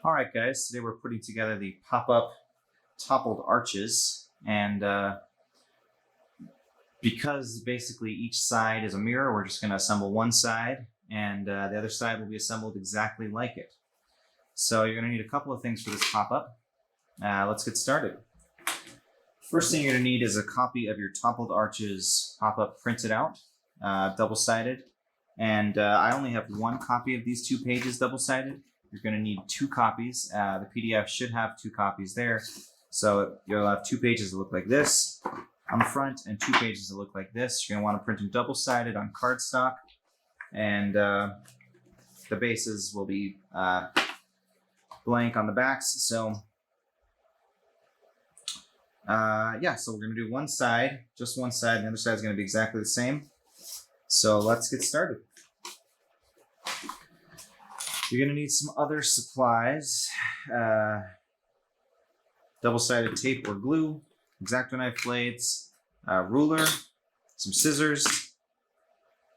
All right, guys, today we're putting together the Popup Toppled Arches, and because basically each side is a mirror, we're just going to assemble one side, and the other side will be assembled exactly like it. So you're going to need a couple of things for this pop-up. Let's get started. First thing you're going to need is a copy of your Toppled Arches pop-up printed out, double-sided, and I only have one copy of these 2 pages double-sided. You're going to need 2 copies. The PDF should have 2 copies there. So you'll have 2 pages that look like this on the front and 2 pages that look like this. You're going to want to print them double-sided on cardstock. And the bases will be blank on the backs. So so we're going to do one side, just one side, and the other side is going to be exactly the same. So let's get started. You're going to need some other supplies, double-sided tape or glue, X-Acto knife blades, a ruler, some scissors,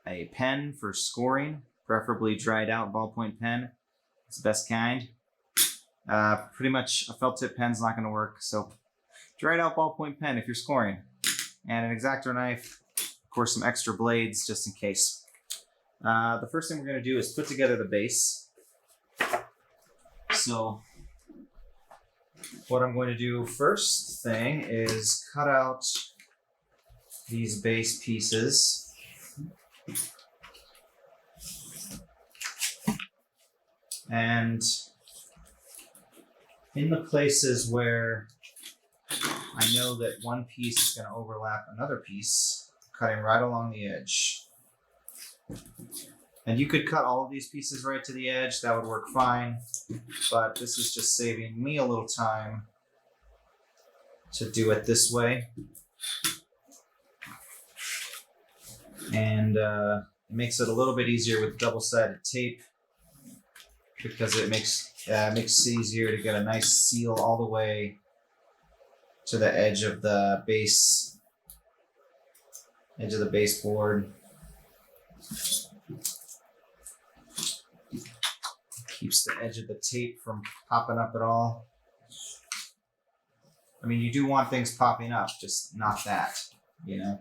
a pen for scoring, preferably dried out ballpoint pen. It's the best kind. Pretty much a felt tip pen's not going to work, so dried out ballpoint pen if you're scoring. And an X-Acto knife, of course some extra blades just in case. The first thing we're going to do is put together the base. So what I'm going to do first thing is cut out these base pieces. And in the places where I know that one piece is going to overlap another piece, cutting right along the edge. And you could cut all of these pieces right to the edge, that would work fine, but this is just saving me a little time to do it this way. And it makes it a little bit easier with double-sided tape because it makes it easier to get a nice seal all the way to the edge of the baseboard. Keeps the edge of the tape from popping up at all. I mean, you do want things popping up, just not that, you know.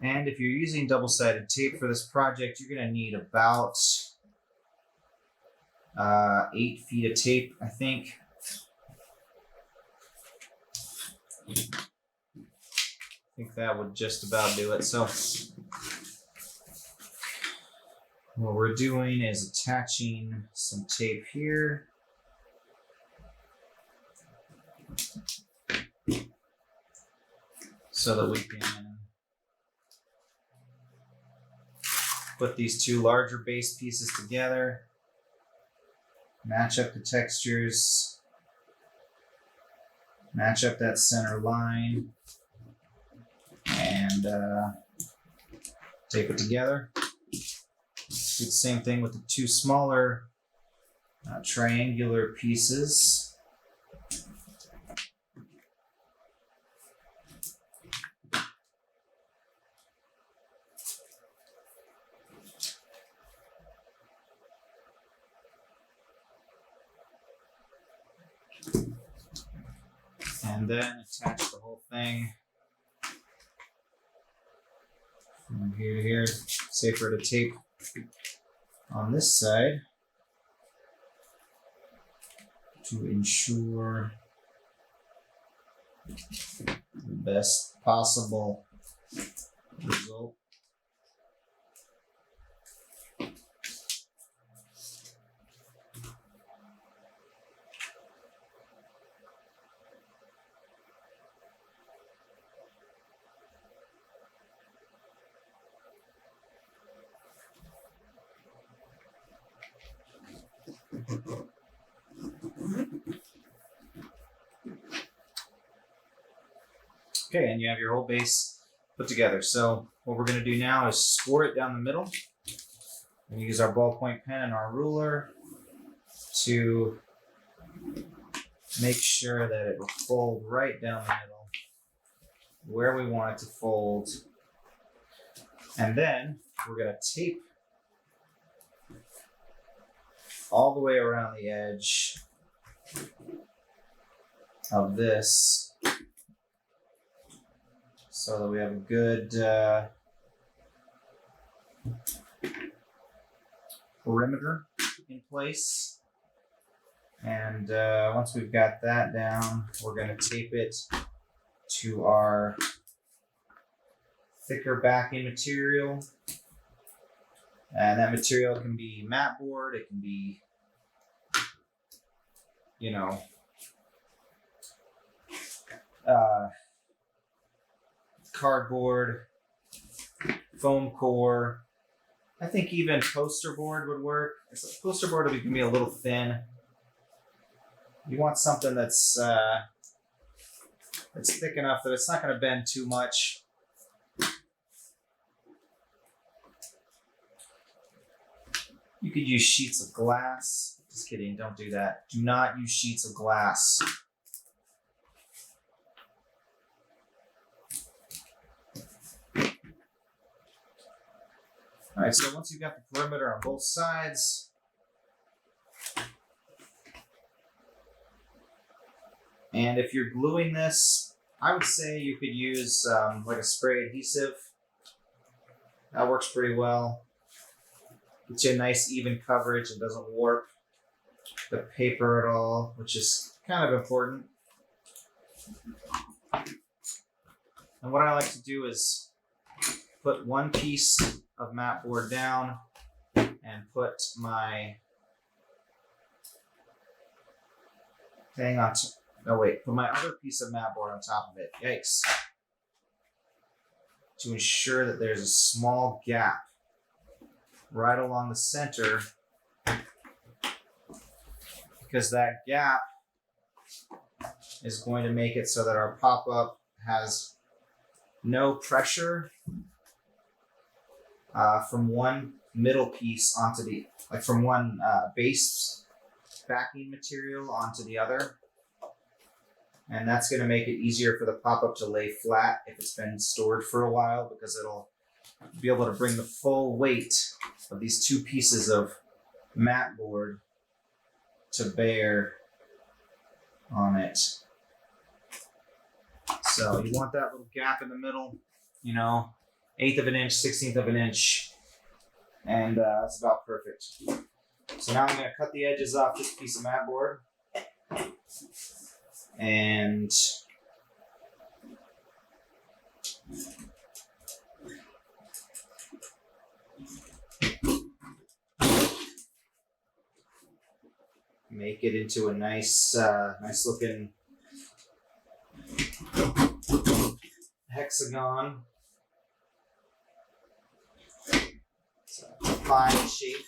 And if you're using double-sided tape for this project, you're going to need about 8 feet of tape, I think. I think that would just about do it. So what we're doing is attaching some tape here. So that we can put these 2 larger base pieces together, match up the textures, match up that center line, and tape it together. Do the same thing with the 2 smaller triangular pieces. And then attach the whole thing from here to here. Safer to tape on this side to ensure the best possible result. Okay, and you have your whole base put together. So what we're going to do now is score it down the middle. We're going to use our ballpoint pen and our ruler to make sure that it will fold right down the middle. where we want it to fold. And then we're going to tape all the way around the edge of this so that we have a good perimeter in place. And once we've got that down, we're going to tape it to our thicker backing material. And that material can be mat board, it can be, you know, cardboard, foam core. I think even poster board would work. Poster board can be a little thin. You want something that's thick enough that it's not going to bend too much. You could use sheets of glass. Just kidding, don't do that. Do not use sheets of glass. All right, so once you've got the perimeter on both sides, and if you're gluing this, I would say you could use like a spray adhesive. That works pretty well. Gets you a nice even coverage. It doesn't warp the paper at all, which is kind of important. And what I like to do is put one piece of mat board down and put my thing on put my other piece of mat board on top of it. Yikes. To ensure that there's a small gap right along the center, because that gap is going to make it so that our pop-up has no pressure from one middle piece onto the, like from one base backing material onto the other. And that's going to make it easier for the pop-up to lay flat if it's been stored for a while, because it'll be able to bring the full weight of these two pieces of mat board to bear on it. So you want that little gap in the middle, you know, 1/8 of an inch, 1/16 of an inch, and that's about perfect. So now I'm going to cut the edges off this piece of mat board, and make it into a nice looking hexagon. It's a fine shape.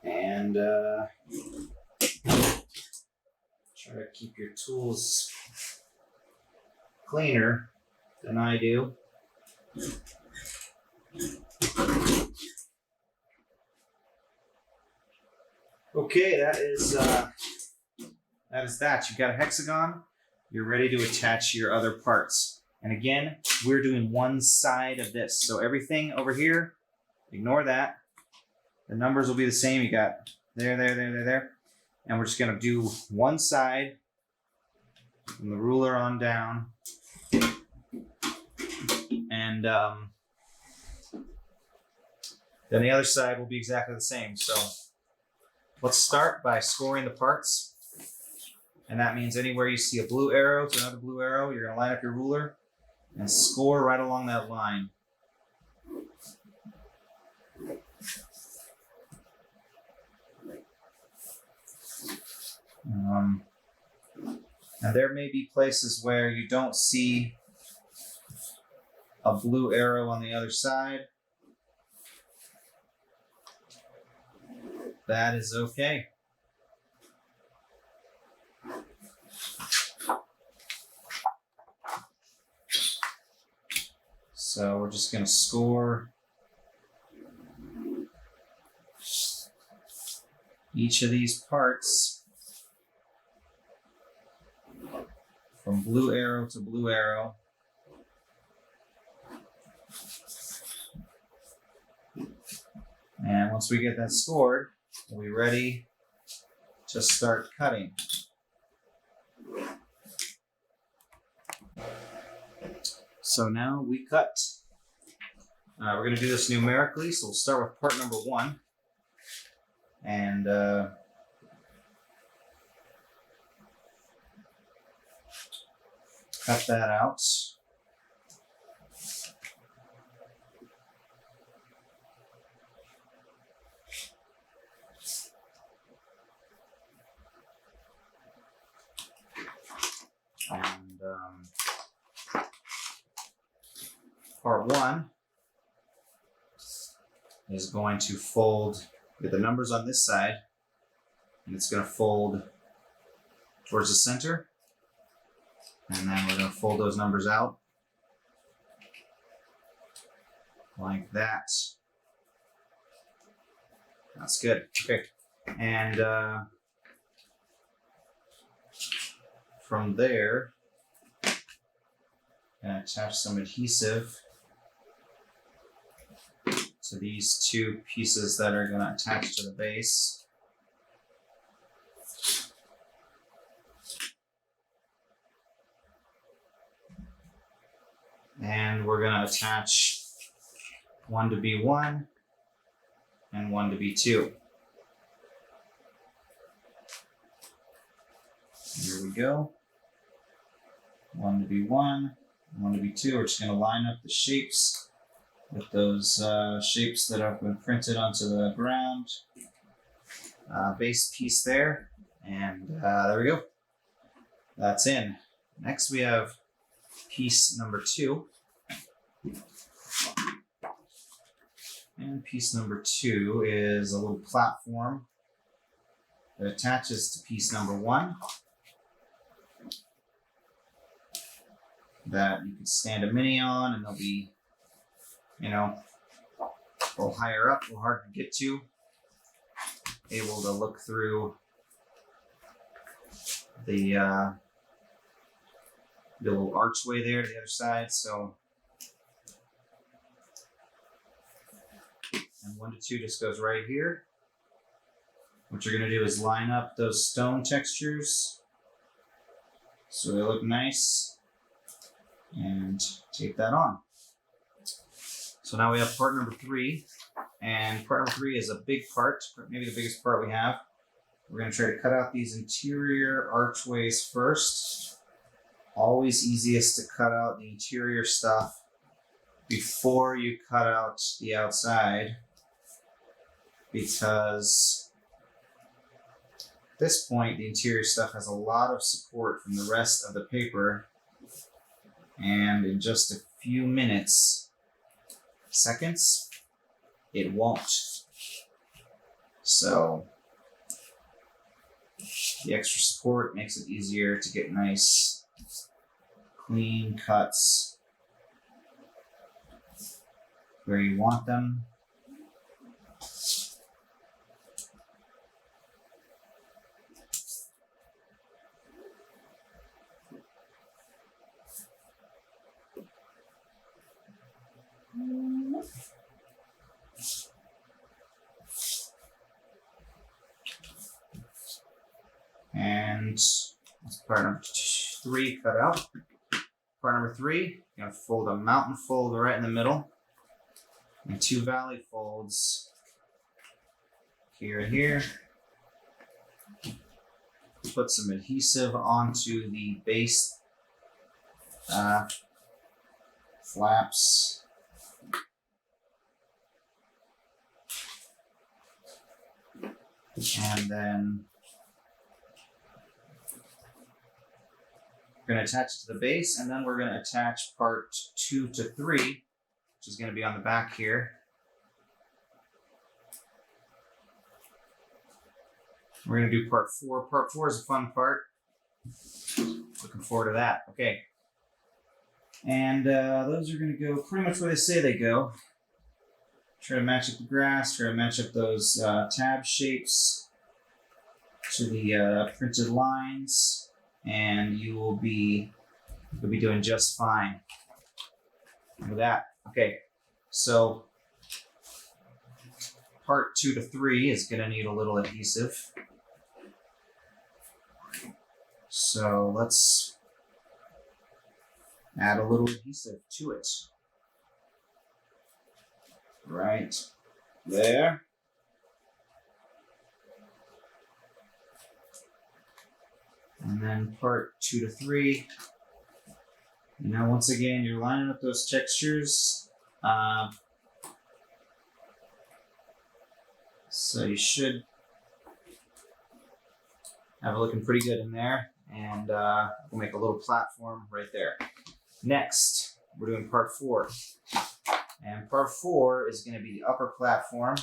And try to keep your tools cleaner than I do. Okay, that is that. You've got a hexagon. You're ready to attach your other parts. And again, we're doing one side of this. So everything over here, ignore that. The numbers will be the same. You got there. And we're just going to do one side from the ruler on down. And then the other side will be exactly the same. So let's start by scoring the parts. And that means anywhere you see a blue arrow to another blue arrow, you're going to line up your ruler and score right along that line. And there may be places where you don't see a blue arrow on the other side. That is okay. So we're just going to score each of these parts from blue arrow to blue arrow. And once we get that scored, we'll be ready to start cutting. So now we cut. We're going to do this numerically, so we'll start with part number 1. And cut that out. And part 1 is going to fold with the numbers on this side, and it's going to fold towards the center, and then we're going to fold those numbers out like that. That's good. Okay, and from there, I'm going to attach some adhesive to these 2 pieces that are going to attach to the base. And we're going to attach one to B1 and one to B2. Here we go. One to B1, one to B2. We're just going to line up the shapes with those shapes that have been printed onto the ground. Base piece there, and there we go. That's in. Next we have piece number 2. And piece number 2 is a little platform that attaches to piece number 1 that you can stand a mini on, and they'll be, you know, a little higher up, a little hard to get to. Able to look through the little archway there to the other side. So, and 1 to 2 just goes right here. What you're going to do is line up those stone textures so they look nice, and tape that on. So now we have part number 3, and part number 3 is a big part, maybe the biggest part we have. We're going to try to cut out these interior archways first. Always easiest to cut out the interior stuff before you cut out the outside, because at this point the interior stuff has a lot of support from the rest of the paper, and in just a few seconds, it won't. So the extra support makes it easier to get nice, clean cuts where you want them. And that's part number 3 cut out. Part number 3, you're going to fold a mountain fold right in the middle, and 2 valley folds here and here. Put some adhesive onto the base flaps. And then we're going to attach it to the base, and then we're going to attach part 2 to 3, which is going to be on the back here. We're going to do part 4. Part 4 is a fun part. Looking forward to that. Okay. And those are going to go pretty much where they say they go. Try to match up the grass, try to match up those tab shapes. to the printed lines, and you'll be doing just fine with that. Okay, so part 2 to 3 is going to need a little adhesive. So let's add a little adhesive to it. Right there. And then part 2 to 3. Now, once again, you're lining up those textures. So you should have it looking pretty good in there. And we'll make a little platform right there. Next, we're doing part 4. And part 4 is going to be the upper platform.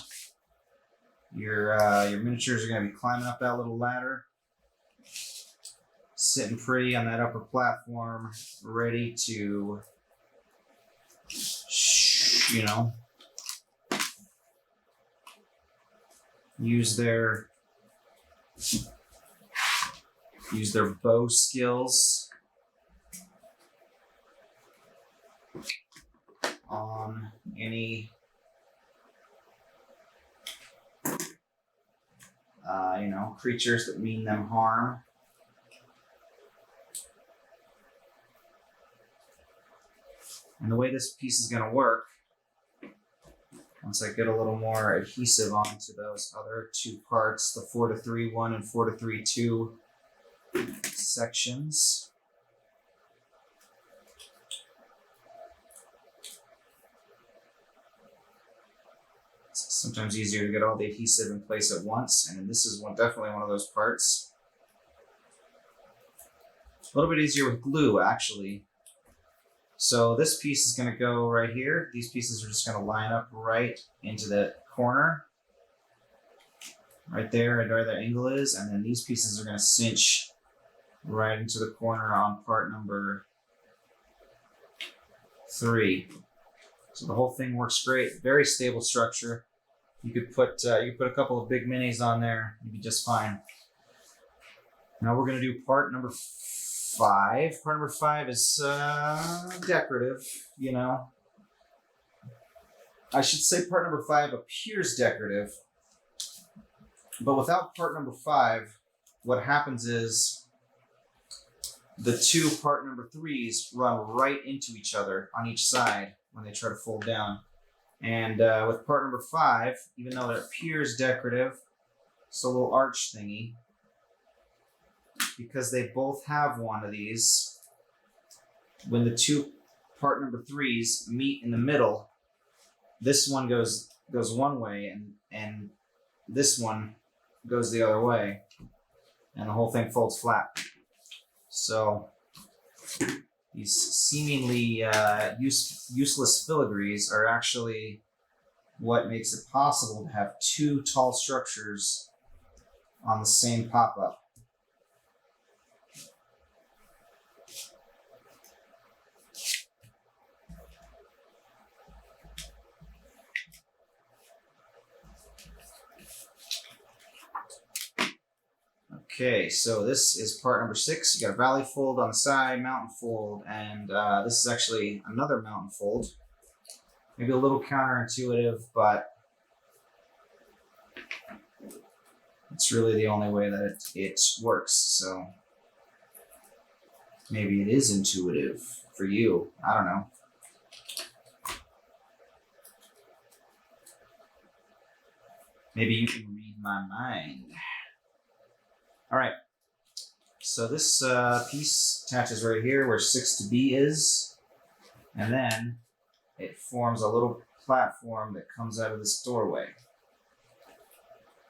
Your miniatures are going to be climbing up that little ladder, sitting pretty on that upper platform, ready to, you know, use their bow skills on any creatures that mean them harm. And the way this piece is going to work, once I get a little more adhesive onto those other 2 parts, the 4 to 3 1 and 4 to 3 2 sections. It's sometimes easier to get all the adhesive in place at once, and this is definitely one of those parts. A little bit easier with glue, actually. So this piece is going to go right here. These pieces are just going to line up right into the corner, right there, and where the angle is, and then these pieces are going to cinch right into the corner on part number 3. So the whole thing works great. Very stable structure. You could put a couple of big minis on there. You'd be just fine. Now we're going to do part number 5. Part number 5 is decorative, you know. I should say part number 5 appears decorative, but without part number 5, what happens is the 2 part number 3s run right into each other on each side when they try to fold down. And with part number 5, even though it appears decorative, it's a little arch thingy, because they both have one of these, when the 2 part number 3s meet in the middle, this one goes one way and this one goes the other way, and the whole thing folds flat. So these seemingly useless filigrees are actually what makes it possible to have 2 tall structures on the same pop-up. Okay, so this is part number 6. You got a valley fold on the side, mountain fold, and this is actually another mountain fold. Maybe a little counterintuitive, but it's really the only way that it works. So maybe it is intuitive for you. I don't know. Maybe you can read my mind. All right, so this piece attaches right here where 6 to B is, and then it forms a little platform that comes out of this doorway.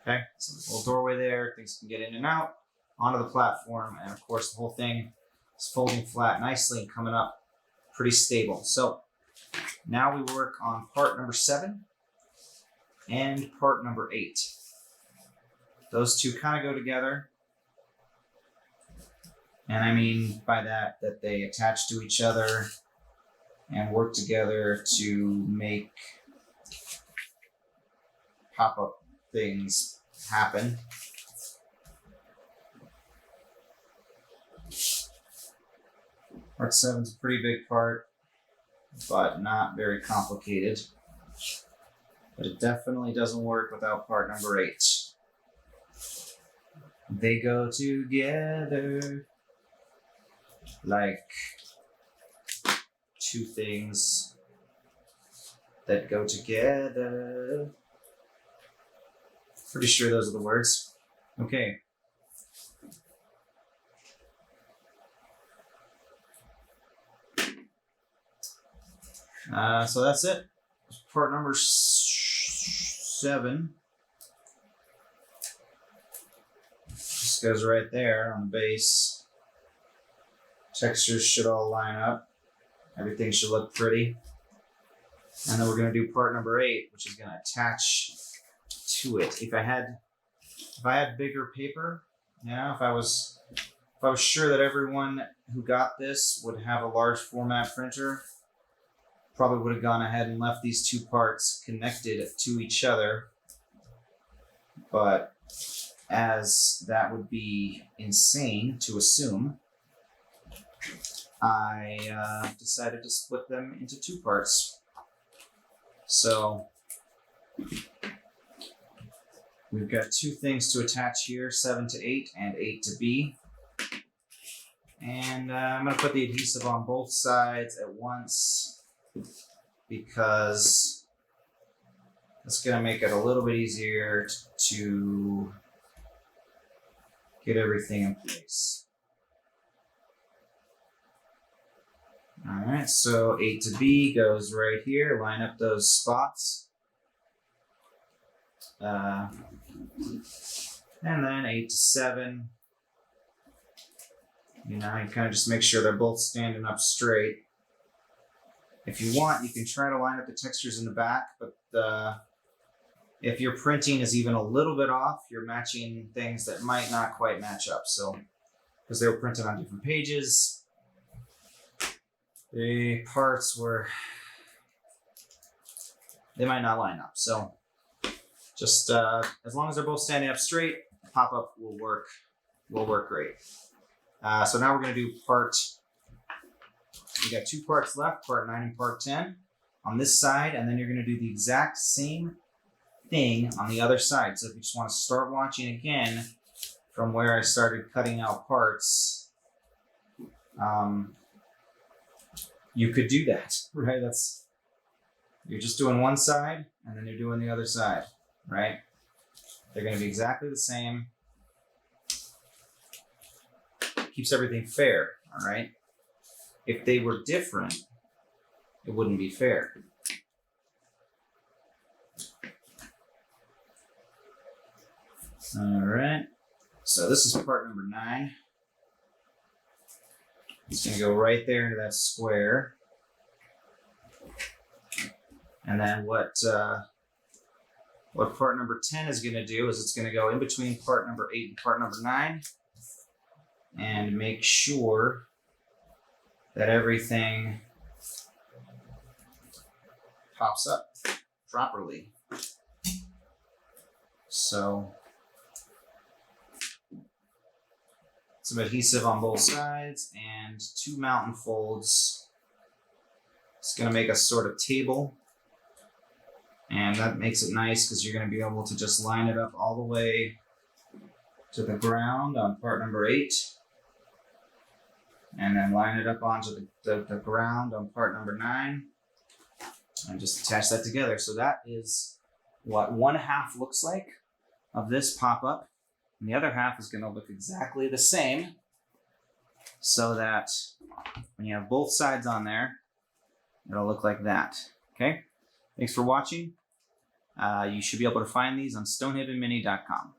Okay, so there's a little doorway there, things can get in and out onto the platform, and of course the whole thing is folding flat nicely and coming up pretty stable. So now we work on part number 7 and part number 8. Those 2 kind of go together. And I mean by that they attach to each other and work together to make pop-up things happen. Part 7 is a pretty big part, but not very complicated. But it definitely doesn't work without part number 8. They go together like two things that go together. Pretty sure those are the words. Okay. So that's it. Part number 7. Just goes right there on the base. Textures should all line up. Everything should look pretty. And then we're going to do part number 8, which is going to attach to it. If I had bigger paper, if I was sure that everyone who got this would have a large format printer, probably would have gone ahead and left these two parts connected to each other. But as that would be insane to assume, I decided to split them into 2 parts. So we've got 2 things to attach here, 7 to 8 and 8 to B. And I'm going to put the adhesive on both sides at once because it's going to make it a little bit easier to get everything in place. All right, so 8 to B goes right here. Line up those spots. And then 8 to 7. You kind of just make sure they're both standing up straight. If you want, you can try to line up the textures in the back, but if your printing is even a little bit off, you're matching things that might not quite match up. So, because they were printed on different pages, the parts they might not line up. So, just as long as they're both standing up straight, pop-up will work great. So now we're going to do we got 2 parts left, part 9 and part 10 on this side, and then you're going to do the exact same thing on the other side. So if you just want to start watching again from where I started cutting out parts, you could do that, right? You're just doing one side, and then you're doing the other side, right? They're going to be exactly the same. Keeps everything fair, all right? If they were different, it wouldn't be fair. All right, so this is part number 9. It's going to go right there into that square. And then what part number 10 is going to do is it's going to go in between part number 8 and part number 9 and make sure that everything pops up properly. So some adhesive on both sides and 2 mountain folds. It's going to make a sort of table, and that makes it nice because you're going to be able to just line it up all the way to the ground on part number 8, and then line it up onto the ground on part number 9, and just attach that together. So that is what 1/2 looks like of this pop-up, and the other half is going to look exactly the same, so that when you have both sides on there, it'll look like that. Okay? Thanks for watching. You should be able to find these on stonehavenmini.com.